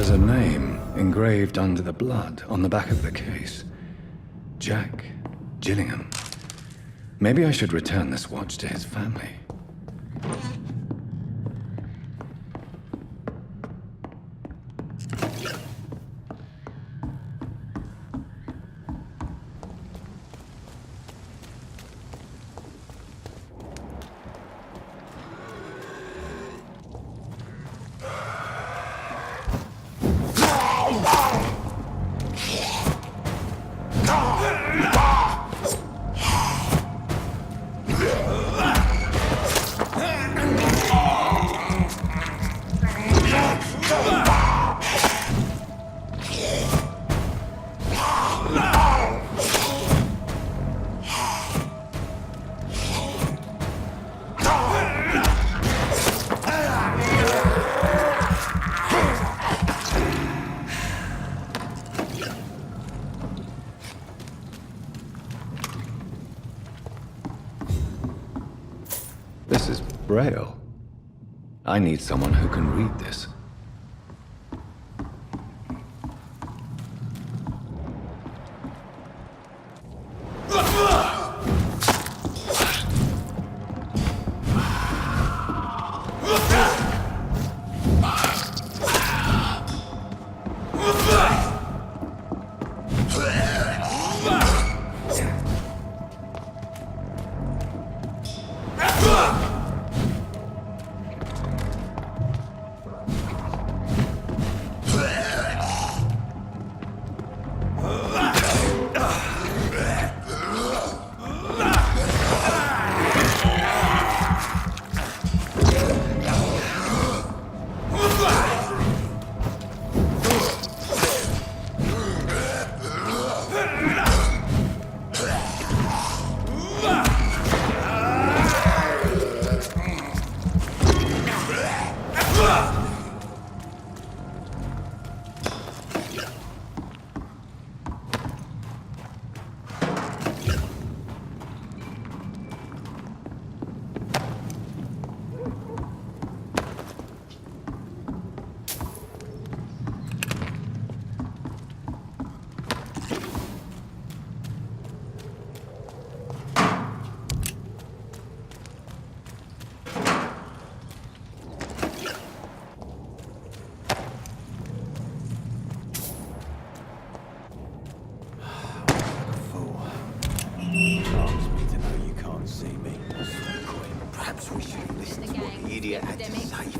is a name engraved under the blood on the back of the case. Jack Gillingham. Maybe I should return this watch to his family. This is Braille. I need someone who can read this.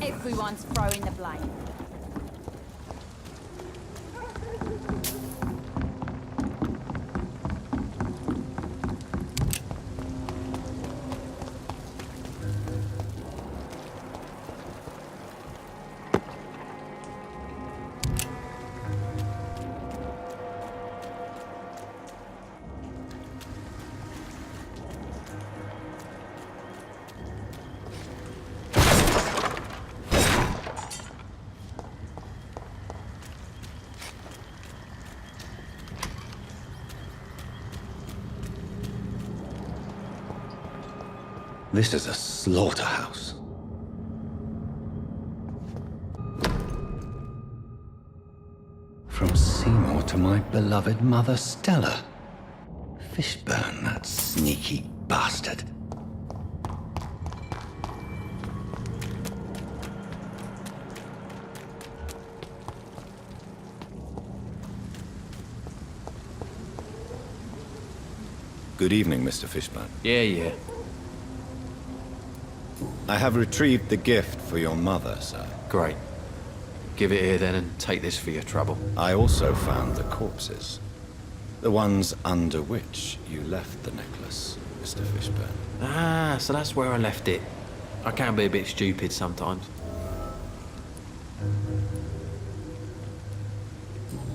Everyone's throwing the blame. This is a slaughterhouse. From Seymour to my beloved mother Stella. Fishburne, that sneaky bastard. Good evening, Mr. Fishburne. Yeah. I have retrieved the gift for your mother, sir. Great. Give it here then and take this for your trouble. I also found the corpses. The ones under which you left the necklace, Mr. Fishburne. Ah, so that's where I left it. I can be a bit stupid sometimes.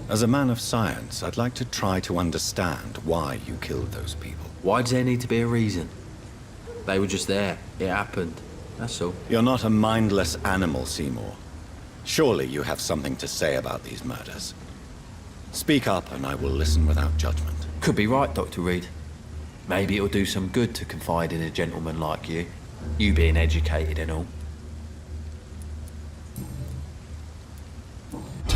As a man of science, I'd like to try to understand why you killed those people. Why does there need to be a reason? They were just there. It happened. That's all. You're not a mindless animal, Seymour. Surely you have something to say about these murders. Speak up and I will listen without judgment. Could be right, Dr. Reed. Maybe it'll do some good to confide in a gentleman like you. You being educated and all.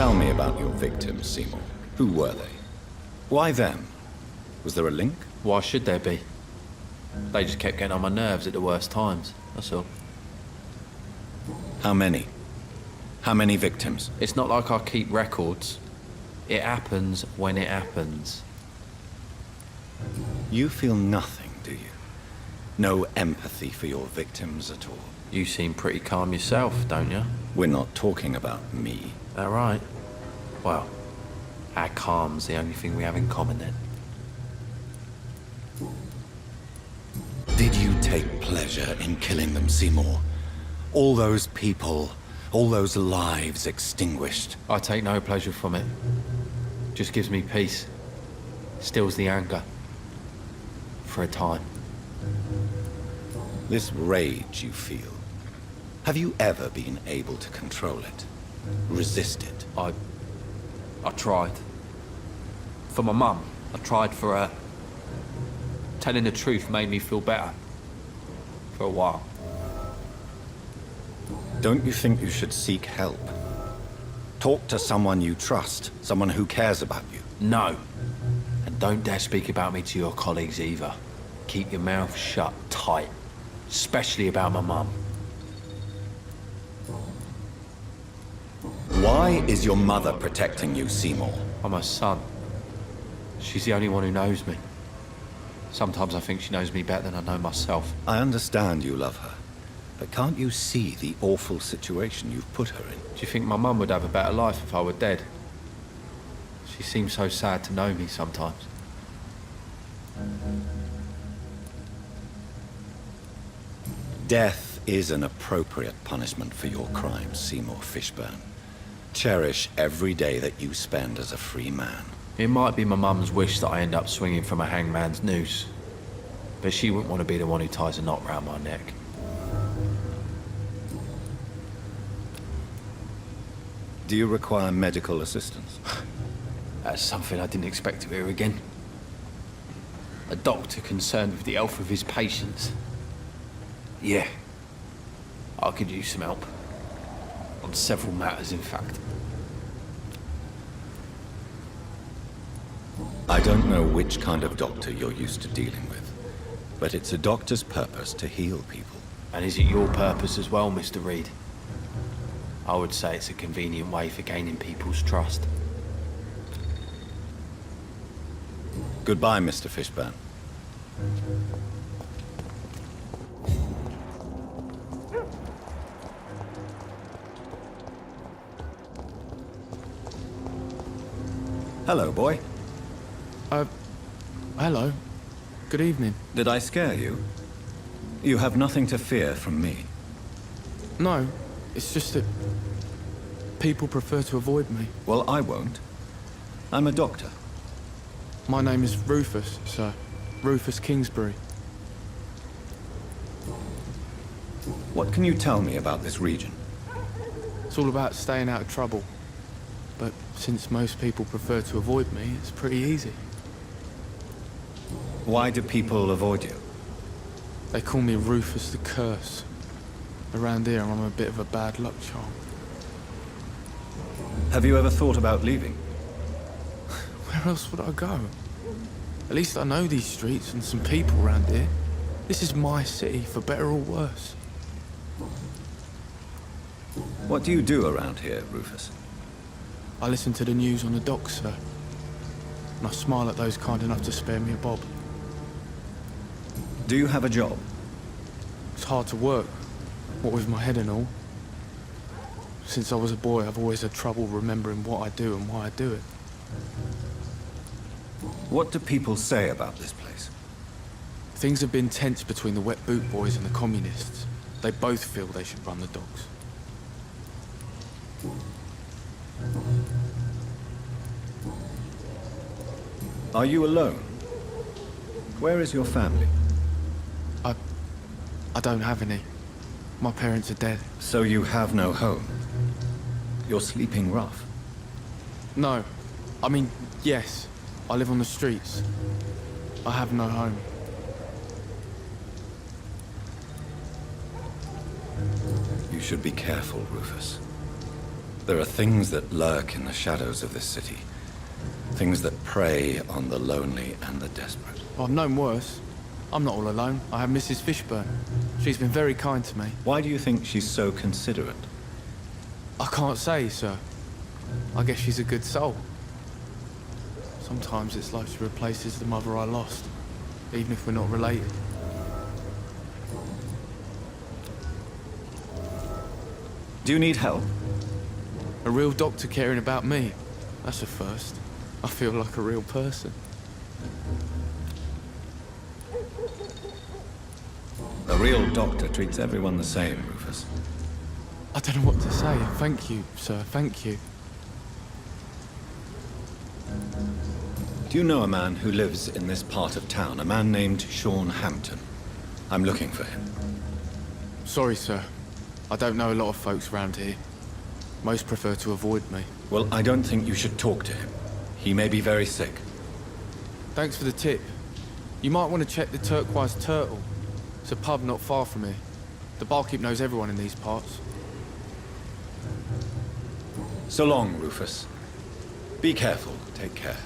Tell me about your victims, Seymour. Who were they? Why them? Was there a link? Why should there be? They just kept getting on my nerves at the worst times, that's all. How many? How many victims? It's not like I keep records. It happens when it happens. You feel nothing, do you? No empathy for your victims at all? You seem pretty calm yourself, don't you? We're not talking about me. All right. Well, our calm's the only thing we have in common then. Did you take pleasure in killing them, Seymour? All those people, all those lives extinguished. I take no pleasure from it. Just gives me peace. Stills the anger. For a time. This rage you feel, have you ever been able to control it? Resist it? I tried. For my mum. I tried for her. Telling the truth made me feel better. For a while. Don't you think you should seek help? Talk to someone you trust, someone who cares about you. No. And don't dare speak about me to your colleagues either. Keep your mouth shut tight. Especially about my mum. Why is your mother protecting you, Seymour? I'm her son. She's the only one who knows me. Sometimes I think she knows me better than I know myself. I understand you love her, but can't you see the awful situation you've put her in? Do you think my mum would have a better life if I were dead? She seems so sad to know me sometimes. Death is an appropriate punishment for your crimes, Seymour Fishburne. Cherish every day that you spend as a free man. It might be my mum's wish that I end up swinging from a hangman's noose. But she wouldn't want to be the one who ties a knot round my neck. Do you require medical assistance? That's something I didn't expect to hear again. A doctor concerned with the health of his patients. Yeah. I could use some help. On several matters, in fact. I don't know which kind of doctor you're used to dealing with, but it's a doctor's purpose to heal people. And is it your purpose as well, Mr. Reed? I would say it's a convenient way for gaining people's trust. Goodbye, Mr. Fishburne. Hello, boy. Hello. Good evening. Did I scare you? You have nothing to fear from me. No, it's just that people prefer to avoid me. Well, I won't. I'm a doctor. My name is Rufus, sir. Rufus Kingsbury. What can you tell me about this region? It's all about staying out of trouble. But since most people prefer to avoid me, it's pretty easy. Why do people avoid you? They call me Rufus the Curse. Around here, I'm a bit of a bad luck charm. Have you ever thought about leaving? Where else would I go? At least I know these streets and some people around here. This is my city, for better or worse. What do you do around here, Rufus? I listen to the news on the docks, sir. And I smile at those kind enough to spare me a bob. Do you have a job? It's hard to work, what with my head and all. Since I was a boy, I've always had trouble remembering what I do and why I do it. What do people say about this place? Things have been tense between the wet boot boys and the communists. They both feel they should run the docks. Are you alone? Where is your family? I don't have any. My parents are dead. So you have no home? You're sleeping rough? No. I mean, yes. I live on the streets. I have no home. You should be careful, Rufus. There are things that lurk in the shadows of this city. Things that prey on the lonely and the desperate. I've known worse. I'm not all alone. I have Mrs. Fishburne. She's been very kind to me. Why do you think she's so considerate? I can't say, sir. I guess she's a good soul. Sometimes it's like she replaces the mother I lost, even if we're not related. Do you need help? A real doctor caring about me. That's a first. I feel like a real person. A real doctor treats everyone the same, Rufus. I don't know what to say. Thank you, sir. Thank you. Do you know a man who lives in this part of town? A man named Sean Hampton. I'm looking for him. Sorry, sir. I don't know a lot of folks around here. Most prefer to avoid me. Well, I don't think you should talk to him. He may be very sick. Thanks for the tip. You might want to check the Turquoise Turtle. It's a pub not far from here. The barkeep knows everyone in these parts. So long, Rufus. Be careful. Take care.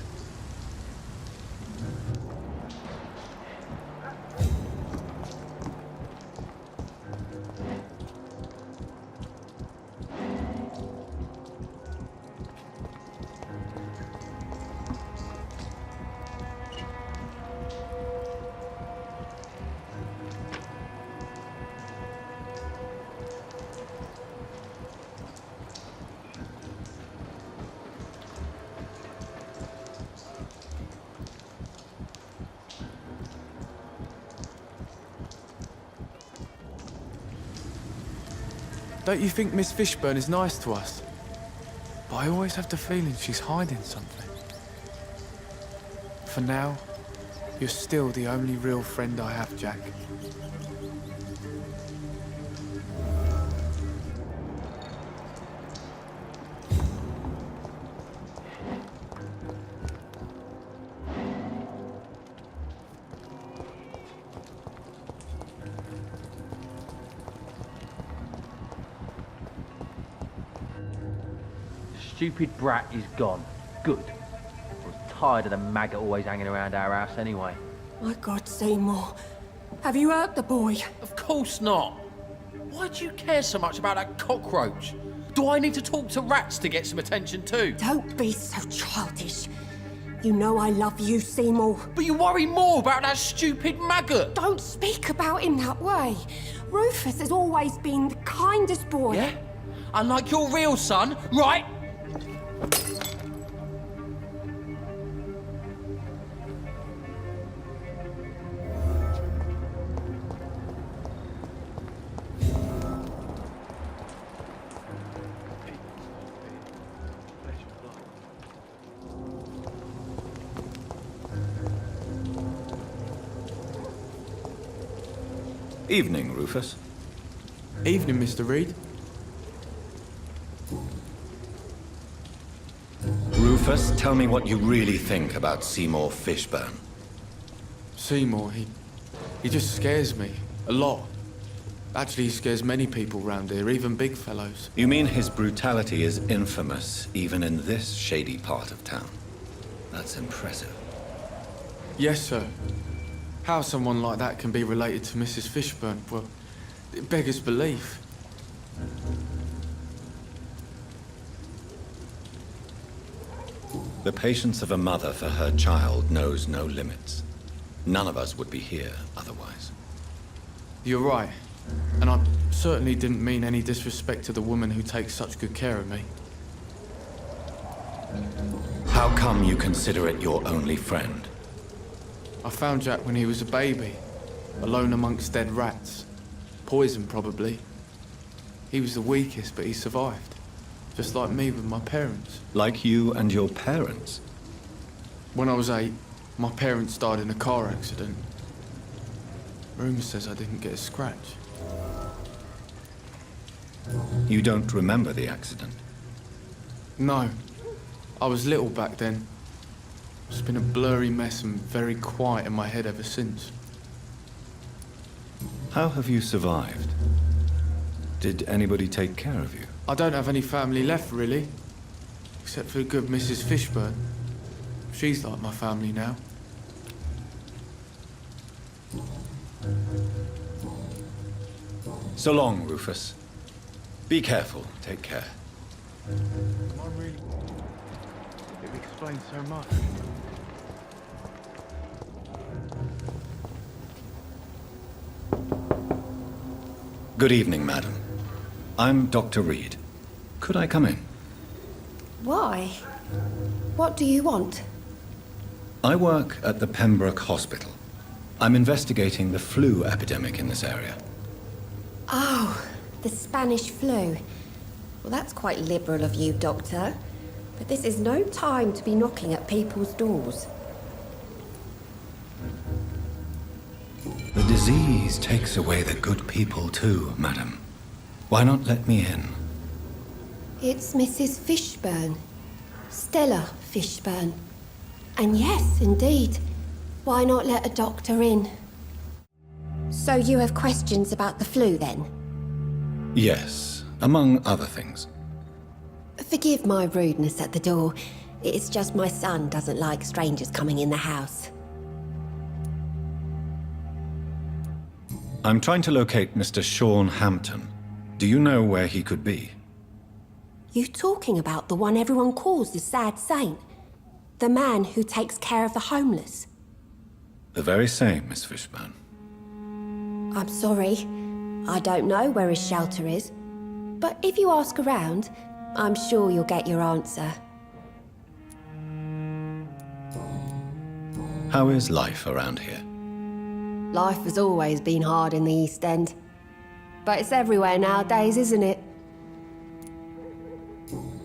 Don't you think Miss Fishburne is nice to us? But I always have the feeling she's hiding something. For now, you're still the only real friend I have, Jack. Stupid brat is gone. Good. I was tired of the maggot always hanging around our house anyway. My God, Seymour. Have you hurt the boy? Of course not. Why do you care so much about that cockroach? Do I need to talk to rats to get some attention too? Don't be so childish. You know I love you, Seymour. But you worry more about that stupid maggot. Don't speak about him that way. Rufus has always been the kindest boy. Yeah? Unlike your real son, right? Evening, Rufus. Evening, Mr. Reed. Rufus, tell me what you really think about Seymour Fishburne. Seymour, he just scares me. A lot. Actually, he scares many people round here, even big fellows. You mean his brutality is infamous, even in this shady part of town? That's impressive. Yes, sir. How someone like that can be related to Mrs. Fishburne, well, it beggars belief. The patience of a mother for her child knows no limits. None of us would be here otherwise. You're right. And I certainly didn't mean any disrespect to the woman who takes such good care of me. How come you consider it your only friend? I found Jack when he was a baby, alone amongst dead rats. Poison, probably. He was the weakest, but he survived. Just like me with my parents. Like you and your parents? When I was 8, my parents died in a car accident. Rumour says I didn't get a scratch. You don't remember the accident? No. I was little back then. It's been a blurry mess and very quiet in my head ever since. How have you survived? Did anybody take care of you? I don't have any family left, really. Except for the good Mrs. Fishburne. She's like my family now. So long, Rufus. Be careful. Take care. Am I really... It explains so much. Good evening, madam. I'm Dr. Reed. Could I come in? Why? What do you want? I work at the Pembroke Hospital. I'm investigating the flu epidemic in this area. Oh, the Spanish flu. Well, that's quite liberal of you, Doctor. But this is no time to be knocking at people's doors. The disease takes away the good people too, madam. Why not let me in? It's Mrs. Fishburne. Stella Fishburne. And yes, indeed. Why not let a doctor in? So you have questions about the flu, then? Yes, among other things. Forgive my rudeness at the door. It's just my son doesn't like strangers coming in the house. I'm trying to locate Mr. Sean Hampton. Do you know where he could be? You talking about the one everyone calls the sad saint? The man who takes care of the homeless? The very same, Miss Fishburne. I'm sorry. I don't know where his shelter is. But if you ask around, I'm sure you'll get your answer. How is life around here? Life has always been hard in the East End. But it's everywhere nowadays, isn't it?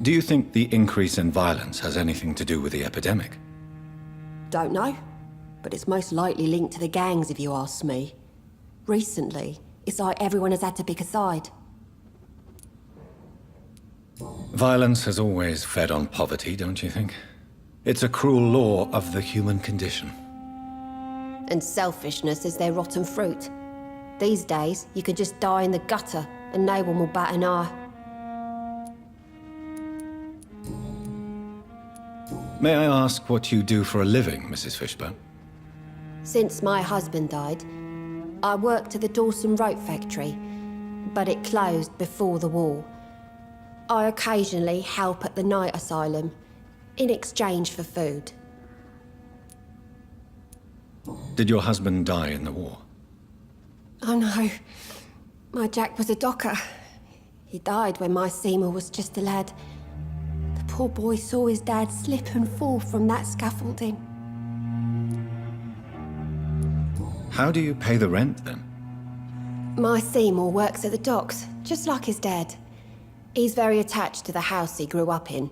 Do you think the increase in violence has anything to do with the epidemic? Don't know. But it's most likely linked to the gangs, if you ask me. Recently, it's like everyone has had to pick a side. Violence has always fed on poverty, don't you think? It's a cruel law of the human condition. And selfishness is their rotten fruit. These days, you could just die in the gutter and no one will bat an eye. May I ask what you do for a living, Mrs. Fishburne? Since my husband died, I worked at the Dawson Rope factory, but it closed before the war. I occasionally help at the night asylum, in exchange for food. Did your husband die in the war? Oh no, my Jack was a docker. He died when my Seymour was just a lad. The poor boy saw his dad slip and fall from that scaffolding. How do you pay the rent, then? My Seymour works at the docks, just like his dad. He's very attached to the house he grew up in.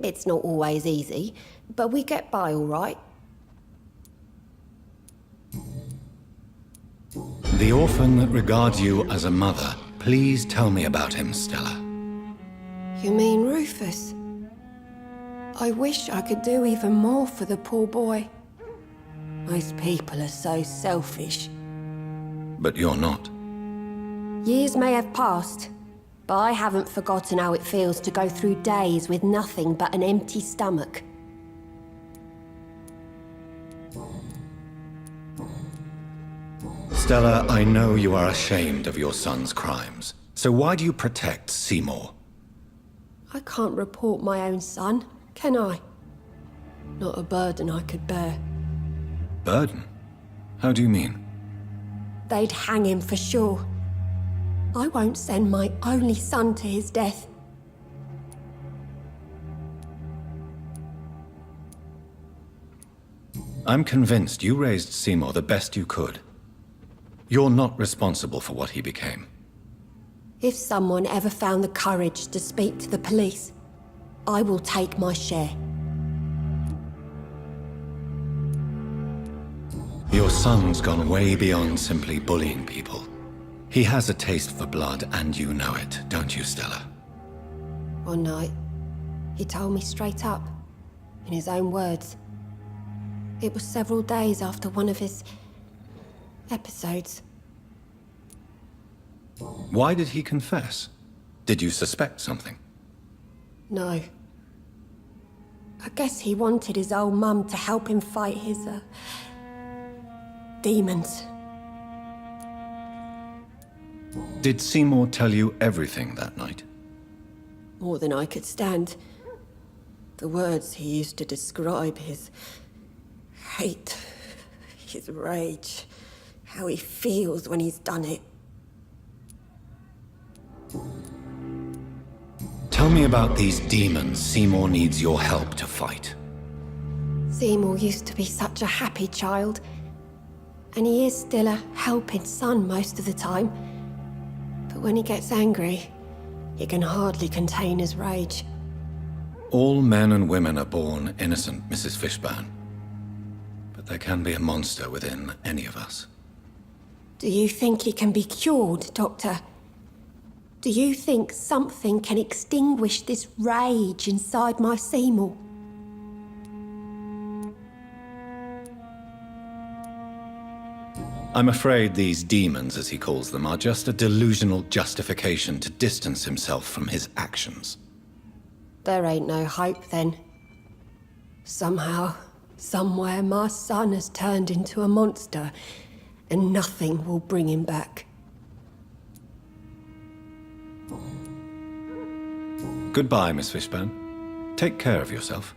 It's not always easy, but we get by all right. The orphan that regards you as a mother. Please tell me about him, Stella. You mean Rufus? I wish I could do even more for the poor boy. Most people are so selfish. But you're not. Years may have passed, but I haven't forgotten how it feels to go through days with nothing but an empty stomach. Stella, I know you are ashamed of your son's crimes. So why do you protect Seymour? I can't report my own son, can I? Not a burden I could bear. Burden? How do you mean? They'd hang him for sure. I won't send my only son to his death. I'm convinced you raised Seymour the best you could. You're not responsible for what he became. If someone ever found the courage to speak to the police, I will take my share. Your son's gone way beyond simply bullying people. He has a taste for blood, and you know it, don't you, Stella? One night, he told me straight up, in his own words. It was several days after one of his episodes. Why did he confess? Did you suspect something? No. I guess he wanted his old mum to help him fight his, demons. Did Seymour tell you everything that night? More than I could stand. The words he used to describe his hate, his rage, how he feels when he's done it. Tell me about these demons Seymour needs your help to fight. Seymour used to be such a happy child, and he is still a helping son most of the time. But when he gets angry, he can hardly contain his rage. All men and women are born innocent, Mrs. Fishburne. But there can be a monster within any of us. Do you think he can be cured, Doctor? Do you think something can extinguish this rage inside my Seymour? I'm afraid these demons, as he calls them, are just a delusional justification to distance himself from his actions. There ain't no hope then. Somehow, somewhere, my son has turned into a monster, and nothing will bring him back. Goodbye, Miss Fishburne. Take care of yourself.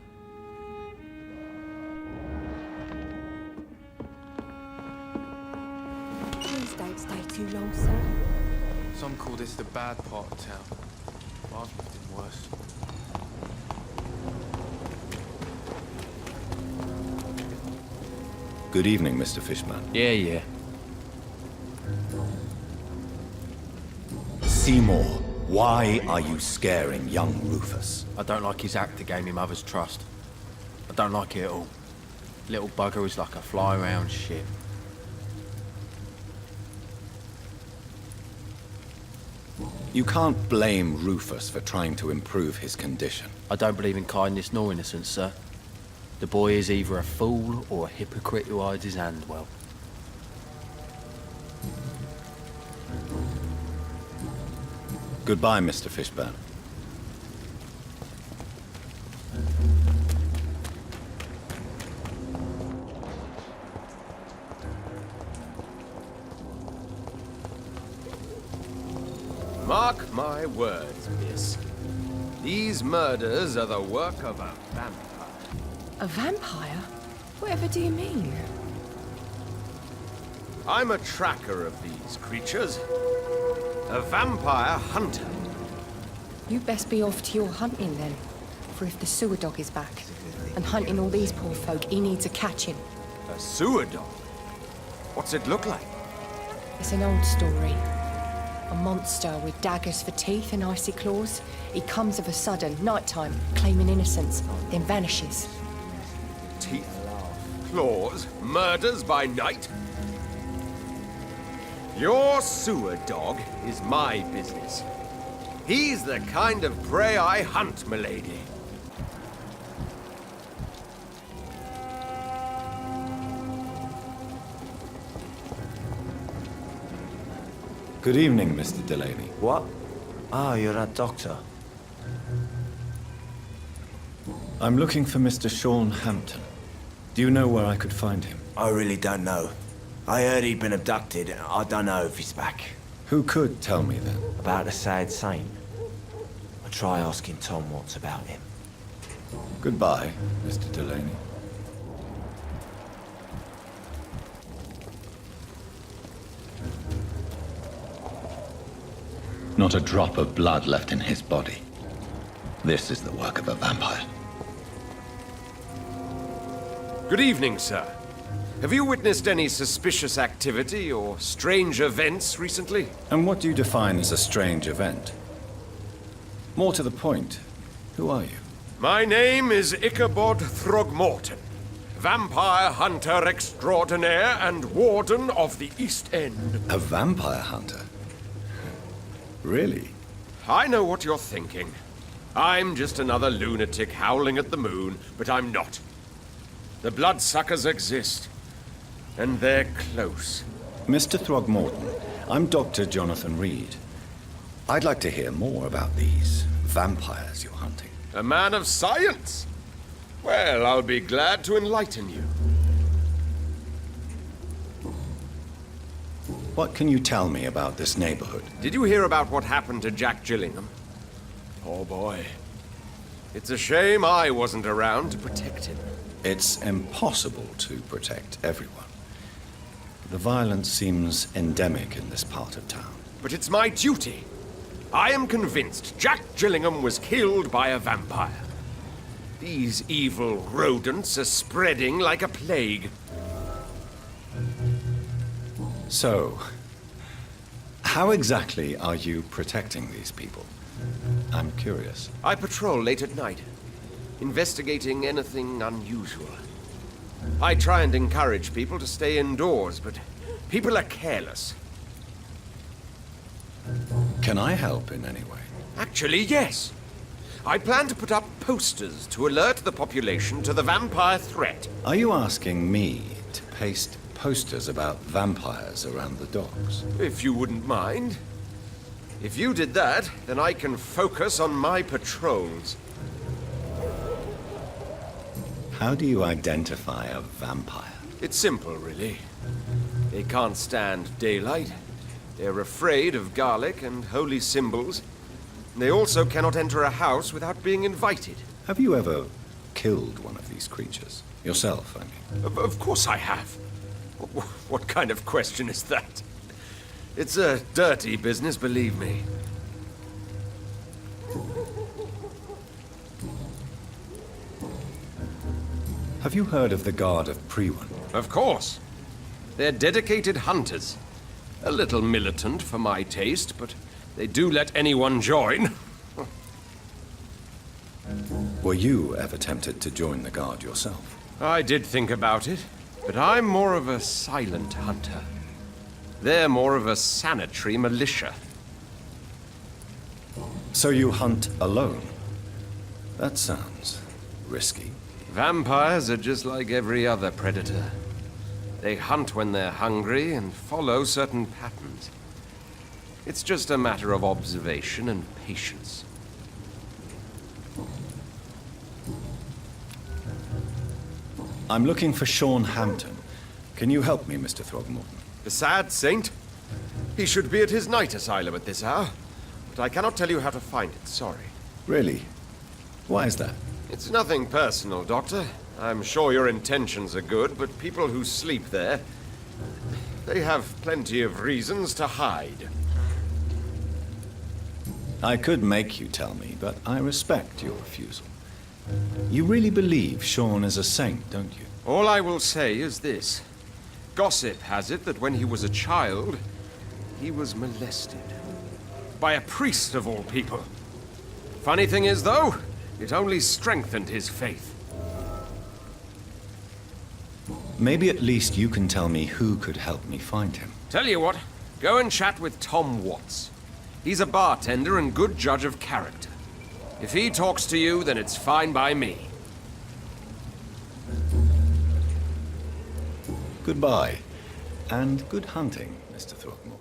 Please don't stay too long, sir. Some call this the bad part of town. But I've lived in worse. Good evening, Mr. Fishburne. Yeah. Seymour, why are you scaring young Rufus? I don't like his act to gain me mother's trust. I don't like it at all. Little bugger is like a fly-around shit. You can't blame Rufus for trying to improve his condition. I don't believe in kindness nor innocence, sir. The boy is either a fool or a hypocrite who hides his hand well. Goodbye, Mr. Fishburne. Mark my words, miss. These murders are the work of a vampire. A vampire? Whatever do you mean? I'm a tracker of these creatures. A vampire hunter. You best be off to your hunting then. For if the sewer dog is back and hunting all these poor folk, he needs a catching. A sewer dog? What's it look like? It's an old story. A monster with daggers for teeth and icy claws. He comes of a sudden, nighttime, claiming innocence, then vanishes. Teeth, claws, murders by night? Your sewer dog is my business. He's the kind of prey I hunt, milady. Good evening, Mr. Delaney. What? Ah, you're that doctor. I'm looking for Mr. Sean Hampton. Do you know where I could find him? I really don't know. I heard he'd been abducted. I don't know if he's back. Who could tell me then? About the sad saint. I'll try asking Tom what's about him. Goodbye, Mr. Delaney. Not a drop of blood left in his body. This is the work of a vampire. Good evening, sir. Have you witnessed any suspicious activity or strange events recently? And what do you define as a strange event? More to the point, who are you? My name is Ichabod Throgmorton, vampire hunter extraordinaire and warden of the East End. A vampire hunter? Really? I know what you're thinking. I'm just another lunatic howling at the moon, but I'm not. The bloodsuckers exist, and they're close. Mr. Throgmorton, I'm Dr. Jonathan Reed. I'd like to hear more about these vampires you're hunting. A man of science? Well, I'll be glad to enlighten you. What can you tell me about this neighborhood? Did you hear about what happened to Jack Gillingham? Oh boy. It's a shame I wasn't around to protect him. It's impossible to protect everyone. The violence seems endemic in this part of town. But it's my duty. I am convinced Jack Gillingham was killed by a vampire. These evil rodents are spreading like a plague. So, how exactly are you protecting these people? I'm curious. I patrol late at night, investigating anything unusual. I try and encourage people to stay indoors, but people are careless. Can I help in any way? Actually, yes. I plan to put up posters to alert the population to the vampire threat. Are you asking me to paste posters about vampires around the docks? If you wouldn't mind. If you did that, then I can focus on my patrols. How do you identify a vampire? It's simple, really. They can't stand daylight. They're afraid of garlic and holy symbols. They also cannot enter a house without being invited. Have you ever killed one of these creatures? Yourself, I mean. Of course I have. What kind of question is that? It's a dirty business, believe me. Have you heard of the Guard of Priwen? Of course. They're dedicated hunters. A little militant for my taste, but they do let anyone join. Were you ever tempted to join the Guard yourself? I did think about it, but I'm more of a silent hunter. They're more of a sanitary militia. So you hunt alone? That sounds risky. Vampires are just like every other predator. They hunt when they're hungry and follow certain patterns. It's just a matter of observation and patience. I'm looking for Sean Hampton. Can you help me, Mr. Throgmorton? The sad saint? He should be at his night asylum at this hour. But I cannot tell you how to find it, sorry. Really? Why is that? It's nothing personal, Doctor. I'm sure your intentions are good, but people who sleep there, they have plenty of reasons to hide. I could make you tell me, but I respect your refusal. You really believe Sean is a saint, don't you? All I will say is this. Gossip has it that when he was a child, he was molested. By a priest of all people. Funny thing is, though, it only strengthened his faith. Maybe at least you can tell me who could help me find him. Tell you what, go and chat with Tom Watts. He's a bartender and good judge of character. If he talks to you, then it's fine by me. Goodbye, and good hunting, Mr. Throgmorton.